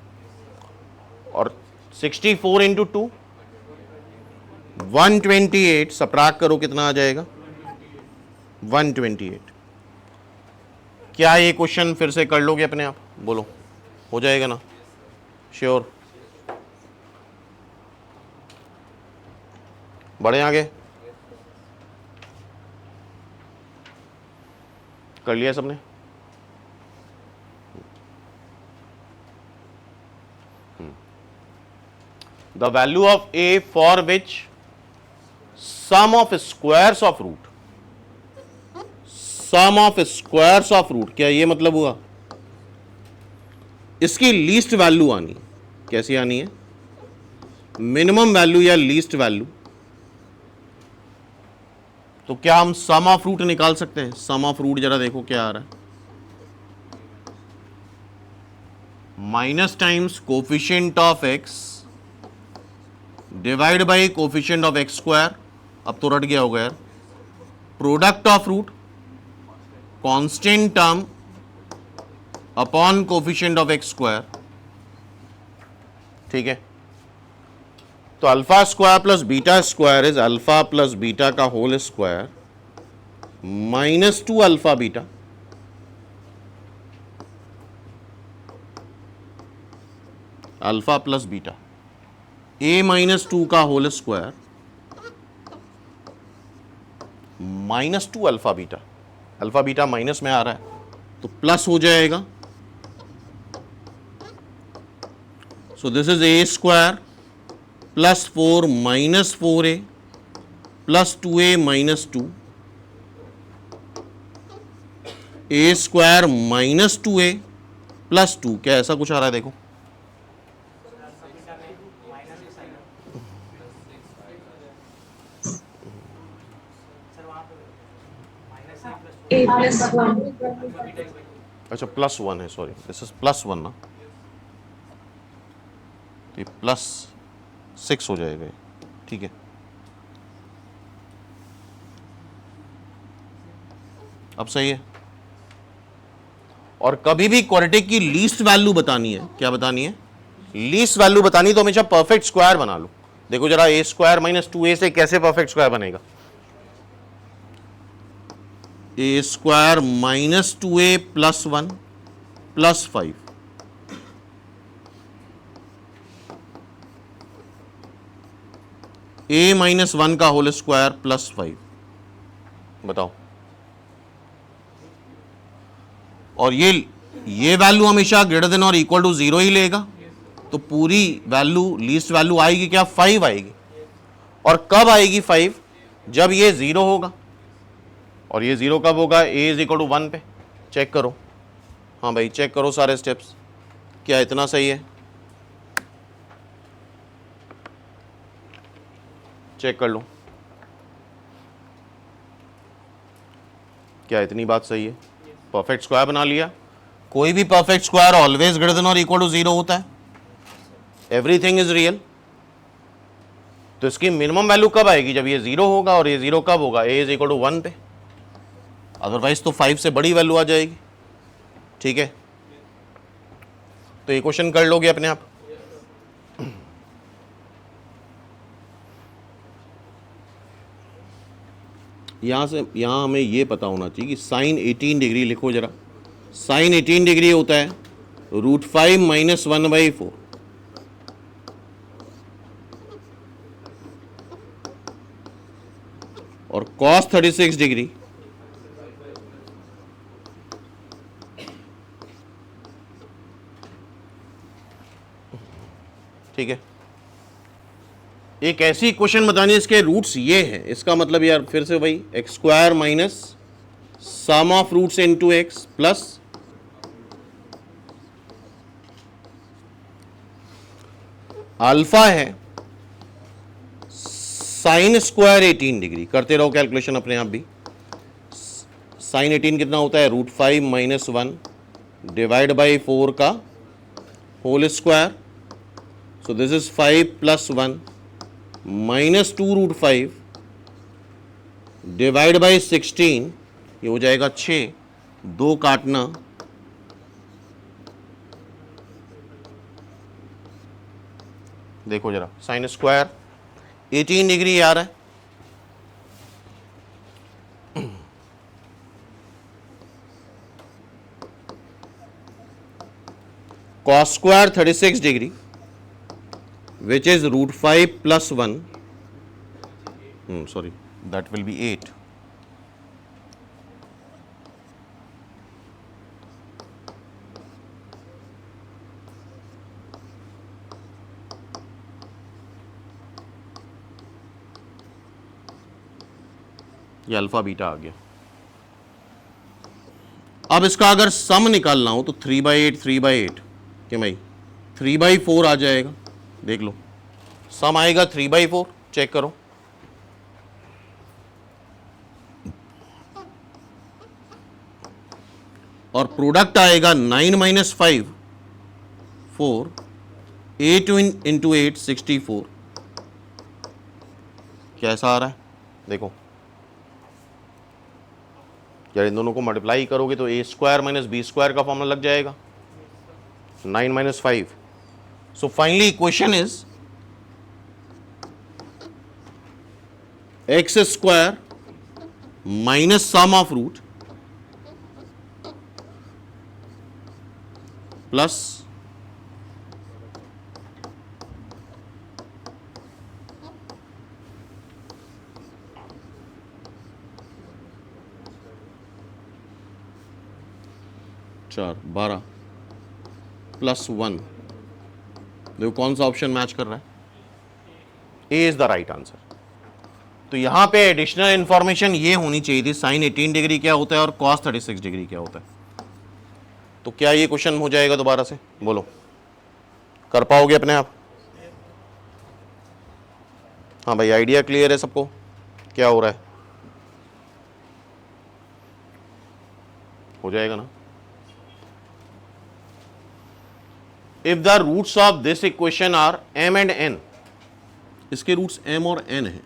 और 64 इंटू 2 128, सब्ट्रैक्ट करो कितना आ जाएगा? 128। क्या ये क्वेश्चन फिर से कर लोगे अपने आप? बोलो हो जाएगा ना? श्योर? बढ़े आगे? कर लिया सबने? The value of a for which sum of squares of root, sum of squares of root, क्या ये मतलब हुआ? इसकी लीस्ट वैल्यू आनी है। कैसी आनी है? मिनिमम वैल्यू या लीस्ट वैल्यू। तो क्या हम सम ऑफ रूट निकाल सकते हैं? सम ऑफ रूट जरा देखो क्या आ रहा है। Minus times coefficient of x divide by coefficient of x square. अब तो रट गया होगा यार। Product of root constant term upon coefficient of x square. ठीक है। तो alpha square plus beta square is alpha plus beta का whole square -2 alpha beta alpha plus beta a -2 का whole square minus two alpha beta, alpha beta minus में आ रहा है तो प्लस हो जाएगा। सो this is a square plus 4 minus 4a plus 2a minus 2, A square minus 2a plus 2, क्या ऐसा कुछ आ रहा है? देखो A plus 1. अच्छा प्लस 1 है, सॉरी दिस इज प्लस 1 ना, तो ये प्लस 6 हो जाएगा ये, ठीक है। अब सही है। और कभी भी क्वाड्रेटिक की लीस्ट वैल्यू बतानी है, क्या बतानी है? लीस्ट वैल्यू बतानी, तो हमेशा परफेक्ट स्क्वायर बना लो। देखो जरा, ए स्क्वायर माइनस 2a से कैसे परफेक्ट स्क्वायर बनेगा? A square minus 2a plus 1 plus 5, a minus 1 का होल स्क्वायर प्लस 5, बताओ। और ये वैल्यू हमेशा ग्रेटर देन और इक्वल टू 0 ही लेगा, तो पूरी वैल्यू लीस्ट वैल्यू आएगी क्या? 5 आएगी। और कब आएगी 5? जब ये 0 होगा। और ये 0 कब होगा? ए इज इक्वल टू 1 पे। चेक करो, हाँ भाई चेक करो सारे स्टेप्स, क्या इतना सही है? चेक कर लो, क्या इतनी बात सही है? परफेक्ट स्क्वायर बना लिया। कोई भी perfect square always greater than और इक्वल टू 0 होता है, एवरीथिंग इज रियल। तो इसकी मिनिमम वैल्यू कब आएगी? जब ये 0 होगा। और ये 0 कब होगा? ए इज इक्वल टू 1 पे, अदरवाइज तो 5 से बड़ी वैल्यू आ जाएगी, ठीक है। तो ये क्वेश्चन कर लोगे अपने आप। यहां से यहां हमें ये पता होना चाहिए कि साइन 18 डिग्री लिखो जरा। साइन 18 डिग्री होता है √5 माइनस 1/4, और कॉस 36 डिग्री ठीक है। एक ऐसी क्वेश्चन बतानी है इसके रूट्स ये है, इसका मतलब यार फिर से वही x square minus sum of roots into x plus alpha है साइन स्क्वायर 18 डिग्री। करते रहो कैलकुलेशन अपने आप भी। साइन 18 कितना होता है? √5 माइनस 1 डिवाइड बाई 4 का whole square. So this is 5 plus 1 minus 2 √5 divide by 16, ये हो जाएगा 6, 2 काटना, देखो जरा साइन स्क्वायर 18 डिग्री आ रहा है, cos square 36 degree which is √5 plus 1, sorry, that will be 8. ये अल्फा बीटा आ गया। अब इसका अगर सम निकालना हो तो 3/8 3/8 क्या भाई 3/4 आ जाएगा। देख लो सम आएगा 3/4, चेक करो। और प्रोडक्ट आएगा 9 माइनस 5 4, 8 इंटू 8 64, कैसा आ रहा है? देखो यार इन दोनों को मल्टीप्लाई करोगे तो a square minus b square का फॉर्मूला लग जाएगा, 9 minus 5। So finally equation is x square minus sum of root plus 4 12 +1, देखो कौन सा ऑप्शन मैच कर रहा है, ए इज द राइट आंसर। तो यहां पे एडिशनल इंफॉर्मेशन ये होनी चाहिए थी, साइन 18 डिग्री क्या होता है और कॉस 36 डिग्री क्या होता है। तो क्या ये क्वेश्चन हो जाएगा दोबारा से, बोलो कर पाओगे अपने आप? हाँ भाई, आइडिया क्लियर है सबको क्या हो रहा है? हो जाएगा ना? If the roots of this equation are m and n, इसके रूट्स m और n है,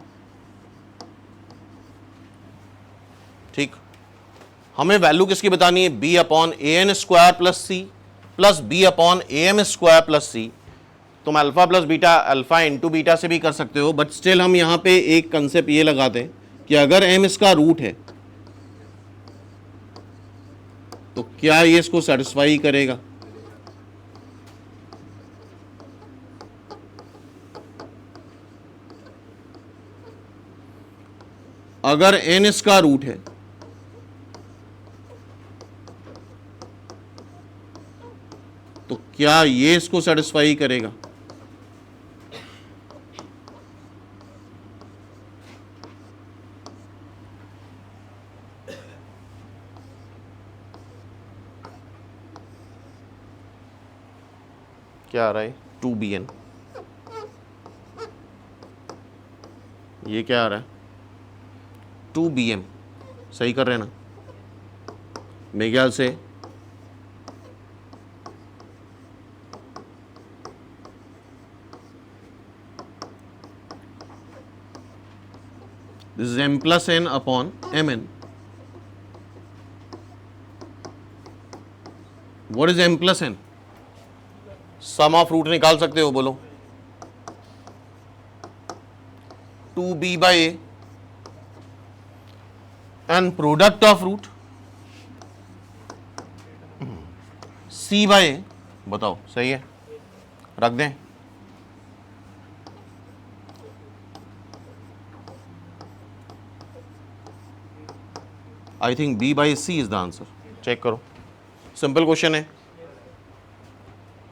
ठीक। हमें वैल्यू किसकी बतानी है, b upon a n square plus c plus b upon a m square plus c. तुम alpha plus beta, alpha into beta से भी कर सकते हो, बट स्टिल हम यहां पे एक कंसेप्ट ये लगाते हैं कि अगर m इसका रूट है तो क्या ये इसको सेटिस्फाई करेगा। अगर n इसका रूट है तो क्या ये इसको सेटिस्फाई करेगा। क्या आ रहा है, 2bn, ये क्या आ रहा है 2bm, सही कर रहे हैं ना मेरे ख्याल से। This is m plus n upon mn। What is m plus n? Sum of root निकाल सकते हो, बोलो 2b by a and product of root c by a. बताओ सही है, रख दें। I think b by c is the answer, check करो, सिंपल क्वेश्चन है।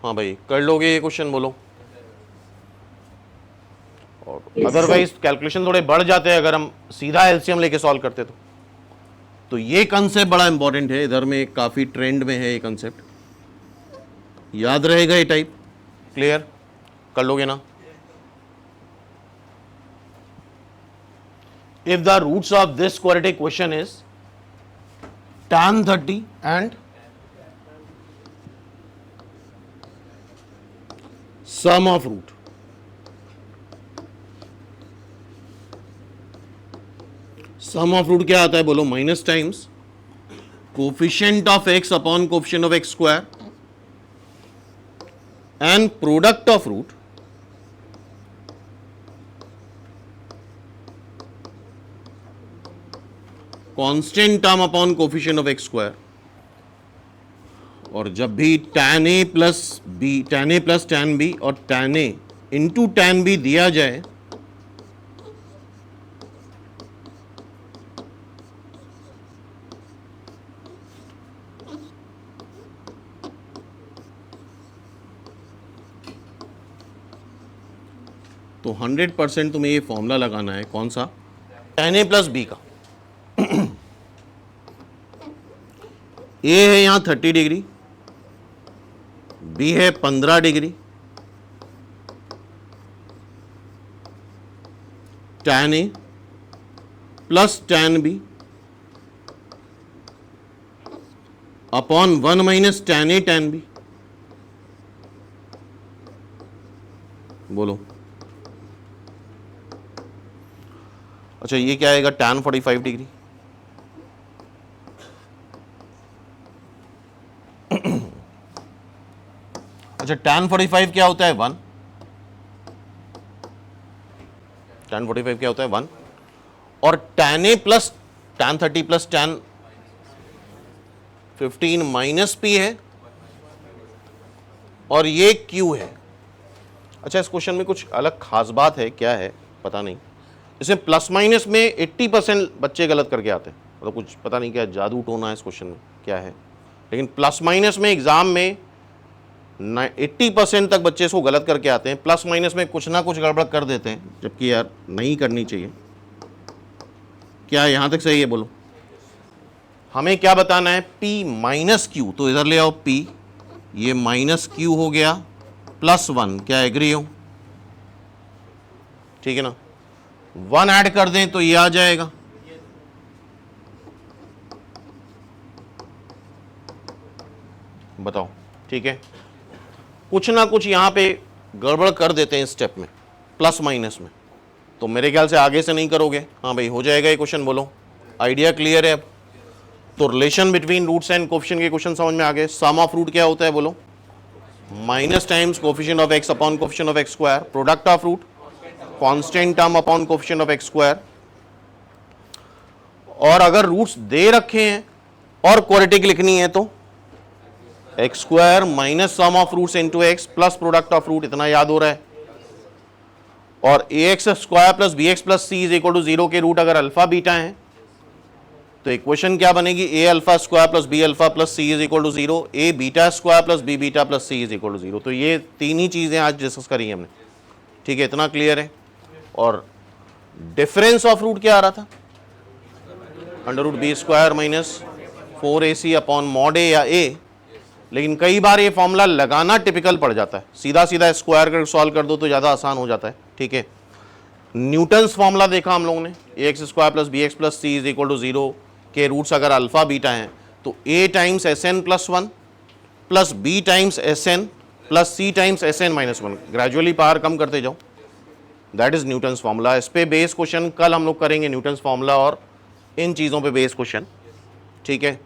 हाँ भाई कर लोगे ये क्वेश्चन, बोलो। और अदरवाइज कैलकुलेशन थोड़े बढ़ जाते हैं अगर हम सीधा एलसीएम लेके सॉल्व करते तो ये कंसेप्ट बड़ा इंपॉर्टेंट है, इधर में काफी ट्रेंड में है ये कंसेप्ट, याद रहेगा ये टाइप। क्लियर कर लोगे ना? If the roots of this quadratic question is tan 30 and sum of root, sum of root क्या आता है बोलो, minus times coefficient of x upon coefficient of x square and product of root constant term upon coefficient of x square. और जब भी tan a plus b, tan a plus tan b और tan a into tan b दिया जाए तो 100% तुम्हें ये फॉर्मूला लगाना है, कौन सा, tan a प्लस b का। a है यहां 30 डिग्री, b है 15 degree, tan a plus tan b upon 1 minus tan a tan b। बोलो अच्छा ये क्या आएगा, tan 45 डिग्री। अच्छा tan 45 क्या होता है, 1। tan 45 क्या होता है, 1। और tan a plus tan 30 plus tan 15 minus p है और ये q है। अच्छा इस क्वेश्चन में कुछ अलग खास बात है, क्या है पता नहीं, इसमें प्लस माइनस में 80% बच्चे गलत करके आते हैं, मतलब कुछ पता नहीं क्या जादू टोना है इस क्वेश्चन में, क्या है लेकिन प्लस माइनस में एग्जाम में 80% तक बच्चे इसको गलत करके आते हैं, प्लस माइनस में कुछ ना कुछ गड़बड़ कर देते हैं, जबकि यार नहीं करनी चाहिए। क्या यहां तक सही है बोलो? हमें क्या बताना है? P माइनस क्यू, तो इधर ले आओ P, ये माइनस क्यू हो गया +1, क्या एग्री हो? ठीक है ना, 1 ऐड कर दें तो ये आ जाएगा, बताओ। ठीक है, कुछ ना कुछ यहां पे गड़बड़ कर देते हैं स्टेप में, प्लस माइनस में, तो मेरे ख्याल से आगे से नहीं करोगे। हाँ भाई, हो जाएगा ये क्वेश्चन, बोलो। आइडिया क्लियर है अब? तो relation between roots and coefficient के क्वेश्चन समझ में आ गए। सम ऑफ रूट क्या होता है बोलो? Minus times coefficient of x upon coefficient of x square. Product of root constant term upon coefficient of x square. और अगर रूट्स दे रखे हैं और क्वाड्रेटिक लिखनी है तो x square minus sum of roots into x plus product of root, इतना याद हो रहा है। और a x square plus b x plus c is equal to 0 के रूट अगर अल्फा बीटा है तो इक्वेशन क्या बनेगी? A alpha square plus b alpha plus c is equal to 0, a beta square plus b beta plus c is equal to 0। तो ये तीन ही चीजें आज डिस्कस करी हमने। ठीक है, इतना क्लियर है। और डिफरेंस ऑफ रूट क्या आ रहा था? Under root b square minus 4ac upon mod a या ए। लेकिन कई बार ये फॉर्मूला लगाना टिपिकल पड़ जाता है, सीधा सीधा स्क्वायर कर सॉल्व कर दो तो ज़्यादा आसान हो जाता है। ठीक है, न्यूटन्स फॉर्मूला देखा हम लोगों ने, a x square plus b x plus c is equal to 0 के रूट्स अगर अल्फा बीटा हैं तो a times s n plus 1 plus b times s n plus c times s n minus 1। Gradually power कम करते जाओ, दैट इज न्यूटन्स फॉर्मूला। इस पे बेस क्वेश्चन कल हम लोग करेंगे, न्यूटन्स फॉर्मूला और इन चीज़ों पे बेस क्वेश्चन। ठीक है,